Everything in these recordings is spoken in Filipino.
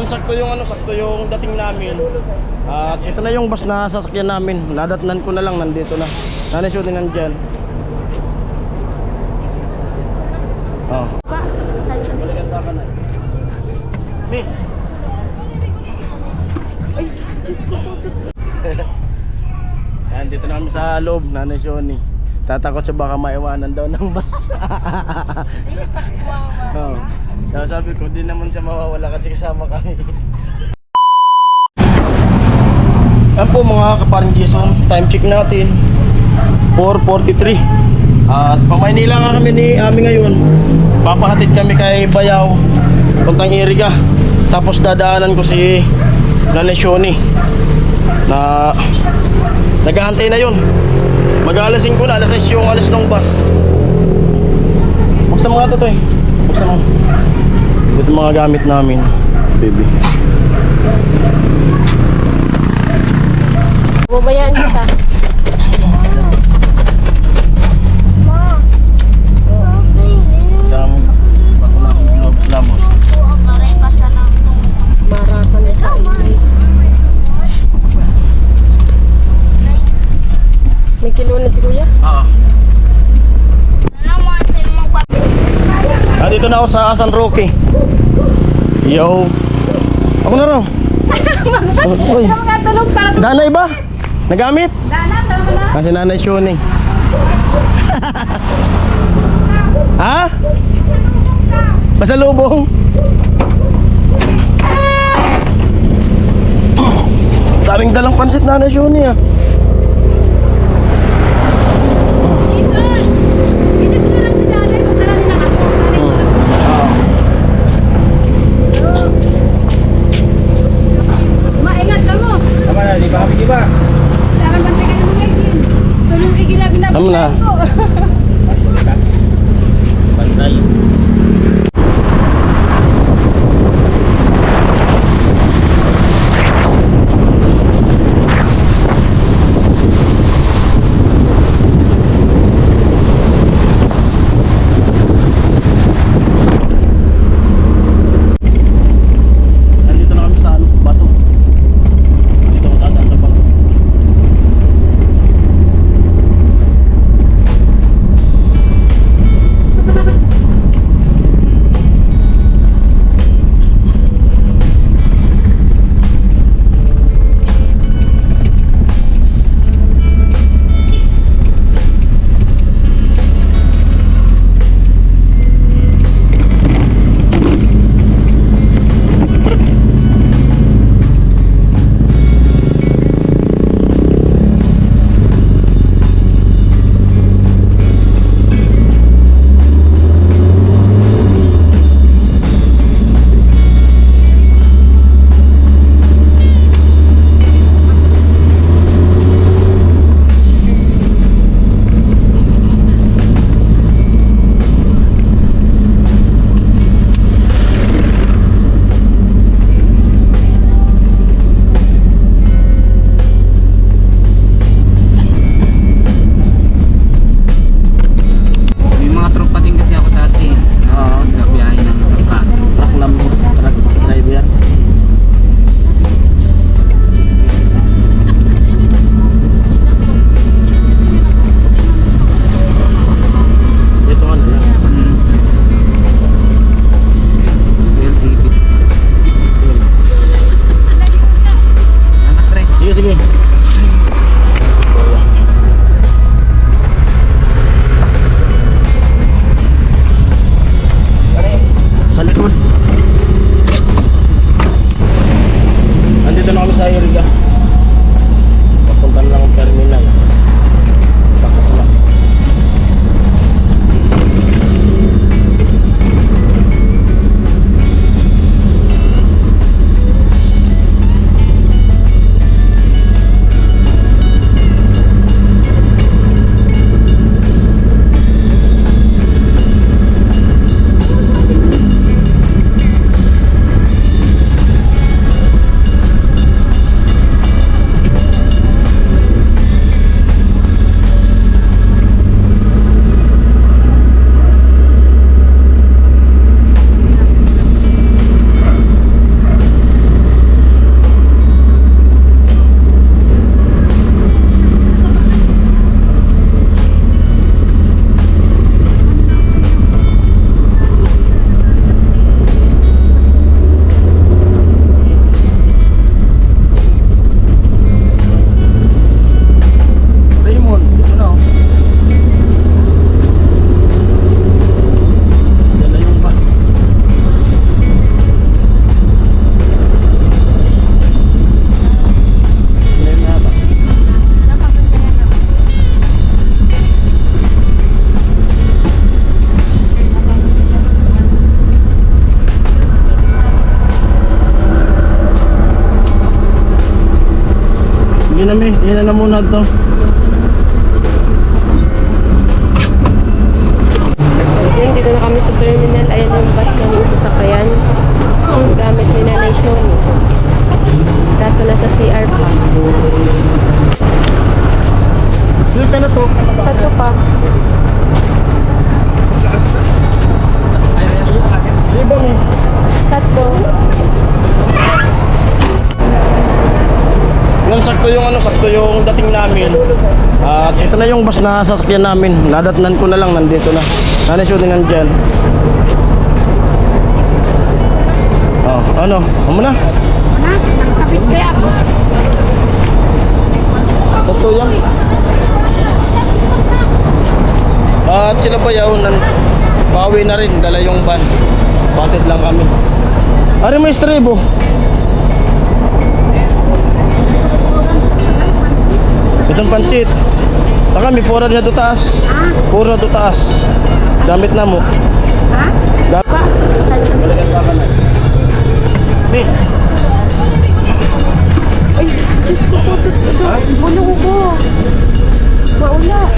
Doon sakto yung sakto yung dating namin. At ito na yung bus na sasakyan namin. Nadatnan ko na lang, nandito na. Nanay shooting nandyan. Oh. Pa, Baliganda ka na. Me. ay, Diyos ko, pusot. Yan, dito na kami sa loob, Nanay Shoni. Tatakot siya baka maiwanan daw ng bus. Oh. Kaya sabi ko, di naman siya mawawala kasi kasama kami. Yan po mga kaparing Jason, time check natin 4:43. At pamaynila nga kami ni Ami ngayon. Papahatid kami kay Bayaw puntang Iriga. Tapos dadaanan ko si Nanay Shoni na naghahantay na yun. Mag-aalasin ko na, alas 6 yung alas ng bus. Buksan mo nga ito, buksan mo. Ito mga gamit namin, baby. Babayaan kita. Dami. Basta na akong gloves na mo. Marapan na sa inyo. May kilunod si kuya? Oo. Dito na ako sa San Roque. Yo. Ako na raw. Uy. Nanay ba? Nagamit? Kasi Nanay Shoni. Ha? Pasalubong? Daming dalang pansit Nanay Shoni ah. Tama na. Pantay. Yan na muna to. So yun, dito na kami sa terminal. Ayan yung bus na yung sasakyan. Ang gamit ni Nanay Shoni. Kaso nasa CR pa. Dito na to. Sato pa. Di ba mo? Sato. Yan, sakto yung dating namin. At ito na yung bus na sasakyan namin. Nadatnan ko na lang, nandito na. Nanay Shoni nandyan. Oh, ano? Amo na? Nakapit kaya ako. Totoo yan. At sila Bayaw, pauwi na rin, dala yung van. Batid lang kami. Ari, may estrebo. Itong pansit. Saka may pura niya do taas. Pura do taas. Damit na mo. Ha? Dapat. Balikan pa ka na. Ni. Ay, Diyos ko po. Bulong ko. Maula.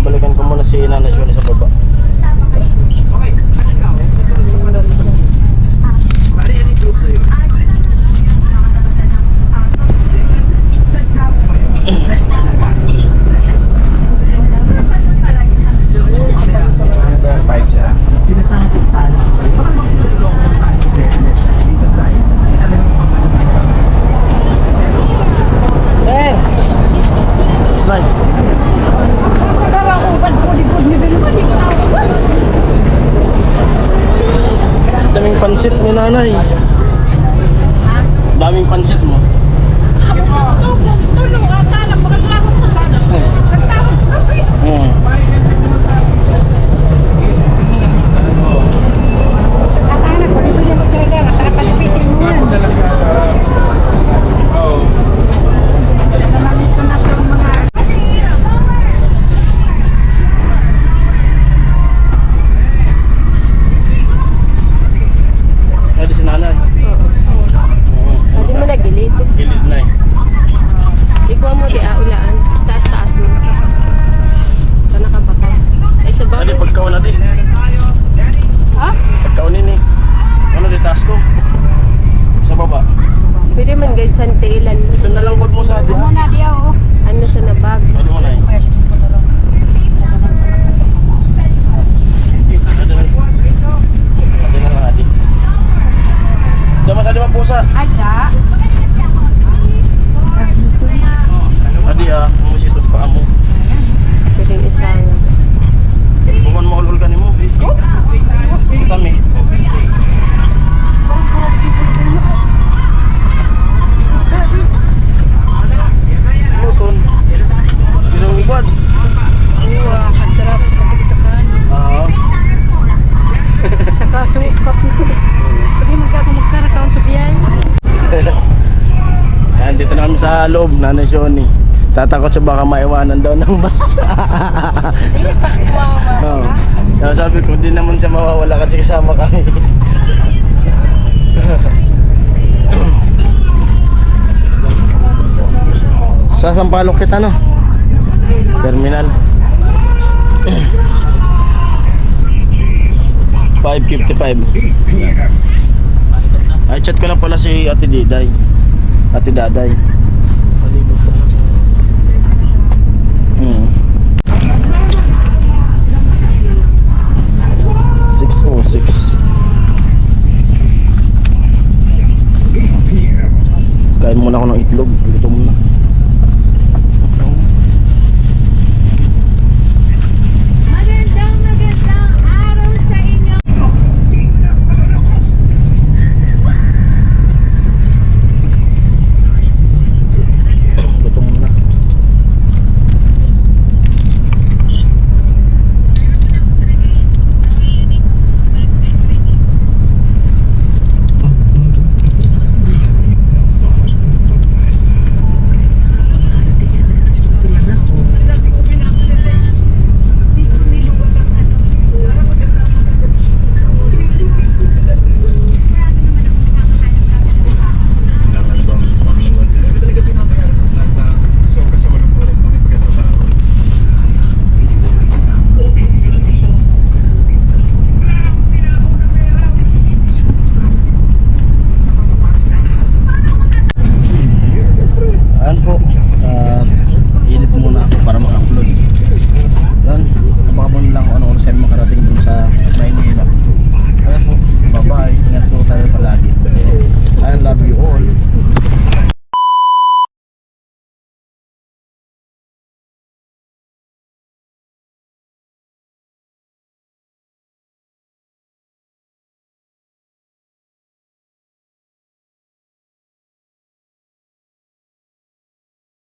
Balikan ko muna si Nanay Shoni sa baba. Slide. Daming pansit ni Nanay. Daming pansit mo. Tulong ata lang makasalamat mo sana. Nagtawag sa kape. Anak ko, dito niya magkaya. Matapalipisin mo yan. Nalamit ko na itong mga... Pwede si Nanay. Pwede mo na gilid. Gilid na eh. Ikaw mo di ulaan. Taas-taas mo. Ito nakabaka. Ay sa Pwede bago. pagkaw na di. Ha? Pagkaw nini. Ano di taas ko? Sa baba. Pwede man guide sa tailan. Ito na lang wag mo sa di ha. Muna di ako. Ano sa nabag. Pwede mo na eh. Pwede na. Pwede na lang adi. Damas adi mapusa. Ada. Adi ah, musitos pa mo. Pwede isang. Bukan mo ulul ka ni mo. Kami. Muton. Ilang ubad. Wah, kadrap sa kapagtakan. Ah. Sa kasukap nito. Pwede magkakaroon sa biyan. Yan, dito na kami sa loob, Nanay Shoni. Tatakot siya baka maiwanan daw ng bus. Oh. Kaya sabi ko, di naman siya mawawala kasi kasama kami. Sa Sampaloc kita no? Terminal. 5:55. Ay, chat ko na pala si Ate Diday. Ate Daday.